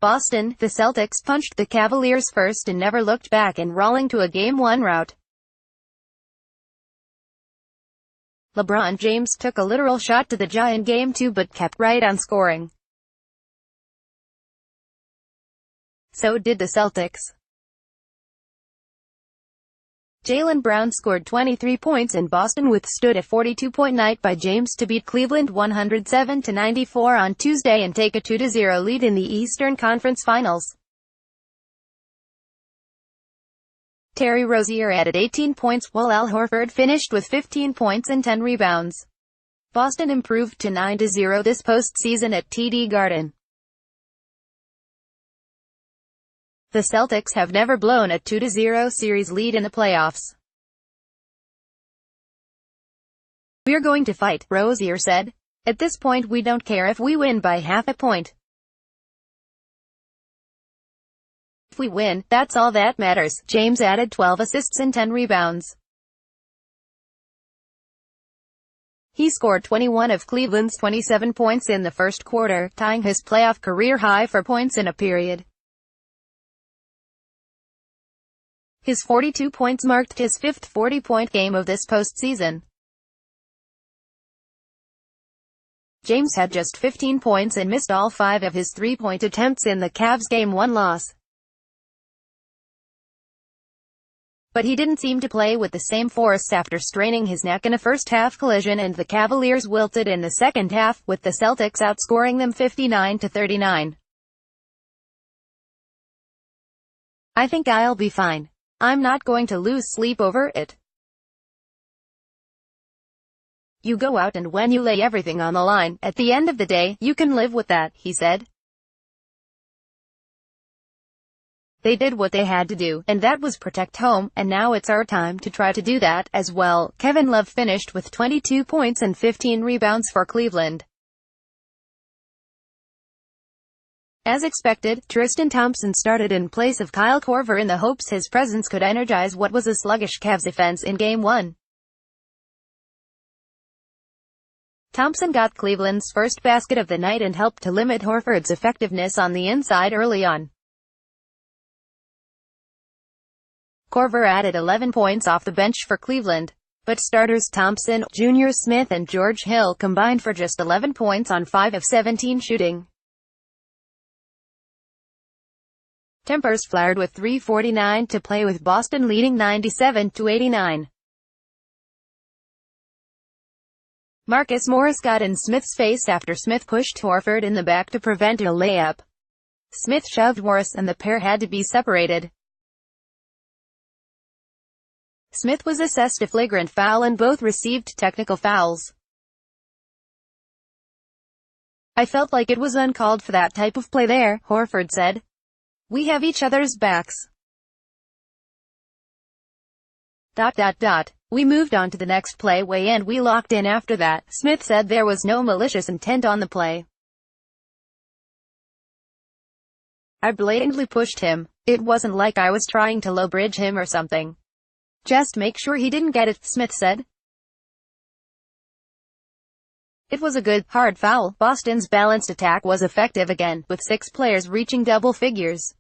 Boston, the Celtics punched the Cavaliers first and never looked back in rolling to a Game 1 rout. LeBron James took a literal shot to the jaw in Game 2 but kept right on scoring. So did the Celtics. Jaylen Brown scored 23 points and Boston withstood a 42-point night by James to beat Cleveland 107-94 on Tuesday and take a 2-0 lead in the Eastern Conference Finals. Terry Rozier added 18 points while Al Horford finished with 15 points and 10 rebounds. Boston improved to 9-0 this postseason at TD Garden. The Celtics have never blown a 2-0 series lead in the playoffs. "We're going to fight," Rozier said. "At this point we don't care if we win by half a point. If we win, that's all that matters." James added 12 assists and 10 rebounds. He scored 21 of Cleveland's 27 points in the first quarter, tying his playoff career high for points in a period. His 42 points marked his fifth 40-point game of this postseason. James had just 15 points and missed all 5 of his three-point attempts in the Cavs' Game 1 loss. But he didn't seem to play with the same force after straining his neck in a first-half collision, and the Cavaliers wilted in the second half, with the Celtics outscoring them 59-39. "I think I'll be fine. I'm not going to lose sleep over it. You go out and when you lay everything on the line, at the end of the day, you can live with that," he said. "They did what they had to do, and that was protect home, and now it's our time to try to do that as well." Kevin Love finished with 22 points and 15 rebounds for Cleveland. As expected, Tristan Thompson started in place of Kyle Korver in the hopes his presence could energize what was a sluggish Cavs defense in Game 1. Thompson got Cleveland's first basket of the night and helped to limit Horford's effectiveness on the inside early on. Korver added 11 points off the bench for Cleveland, but starters Thompson, Jr. Smith and George Hill combined for just 11 points on 5 of 17 shooting. Tempers flared with 3:49 to play with Boston leading 97-89. Marcus Morris got in Smith's face after Smith pushed Horford in the back to prevent a layup. Smith shoved Morris and the pair had to be separated. Smith was assessed a flagrant foul and both received technical fouls. "I felt like it was uncalled for that type of play there," Horford said. "We have each other's backs. We moved on to the next play and we locked in after that." Smith said there was no malicious intent on the play. "I blatantly pushed him. It wasn't like I was trying to low bridge him or something. Just make sure he didn't get it," Smith said. "It was a good, hard foul." Boston's balanced attack was effective again, with 6 players reaching double figures.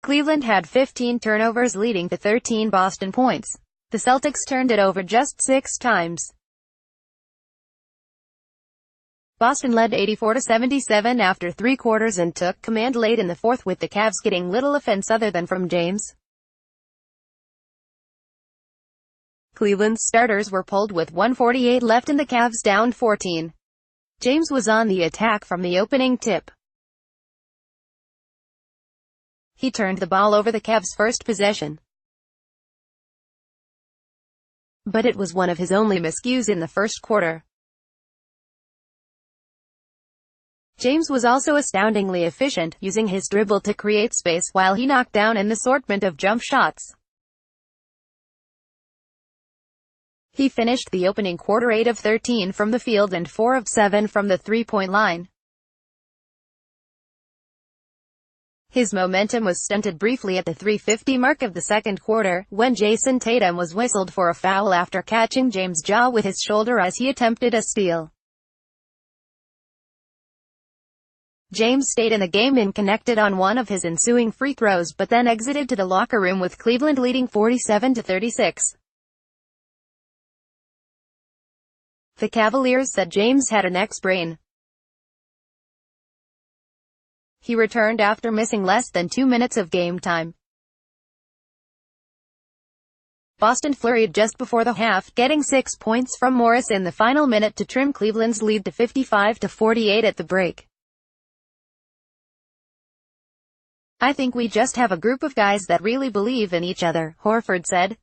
Cleveland had 15 turnovers leading to 13 Boston points. The Celtics turned it over just 6 times. Boston led 84-77 after 3 quarters and took command late in the fourth, with the Cavs getting little offense other than from James. Cleveland's starters were pulled with 1:48 left and the Cavs down 14. James was on the attack from the opening tip. He turned the ball over the Cavs' first possession, but it was one of his only miscues in the first quarter. James was also astoundingly efficient, using his dribble to create space while he knocked down an assortment of jump shots. He finished the opening quarter 8 of 13 from the field and 4 of 7 from the three-point line. His momentum was stunted briefly at the 3:50 mark of the second quarter, when Jason Tatum was whistled for a foul after catching James' jaw with his shoulder as he attempted a steal. James stayed in the game and connected on one of his ensuing free throws but then exited to the locker room with Cleveland leading 47-36. The Cavaliers said James had a neck sprain. He returned after missing less than 2 minutes of game time. Boston flurried just before the half, getting 6 points from Morris in the final minute to trim Cleveland's lead to 55-48 at the break. "I think we just have a group of guys that really believe in each other," Horford said.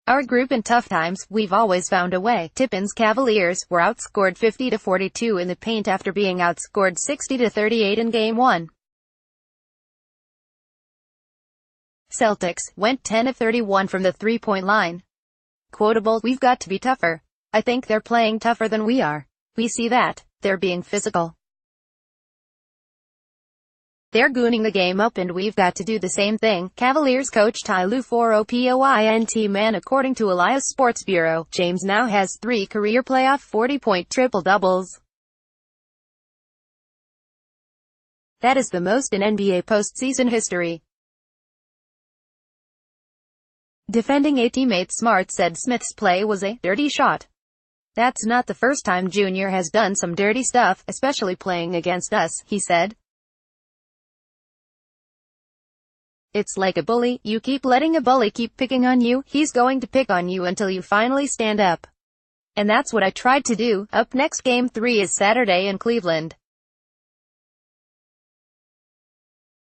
"Our group in tough times, we've always found a way." Tippin's Cavaliers were outscored 50-42 in the paint after being outscored 60-38 in Game 1. Celtics went 10 of 31 from the three-point line. Quotable, "We've got to be tougher. I think they're playing tougher than we are. We see that. They're being physical. They're gooning the game up and we've got to do the same thing." Cavaliers coach Ty Lue for OPOINT man. According to Elias Sports Bureau, James now has 3 career playoff 40-point triple-doubles. That is the most in NBA postseason history. Defending a teammate, Smart said Smith's play was a dirty shot. "That's not the first time Junior has done some dirty stuff, especially playing against us," he said. "It's like a bully. You keep letting a bully keep picking on you. He's going to pick on you until you finally stand up. And that's what I tried to do." Up next, Game 3 is Saturday in Cleveland.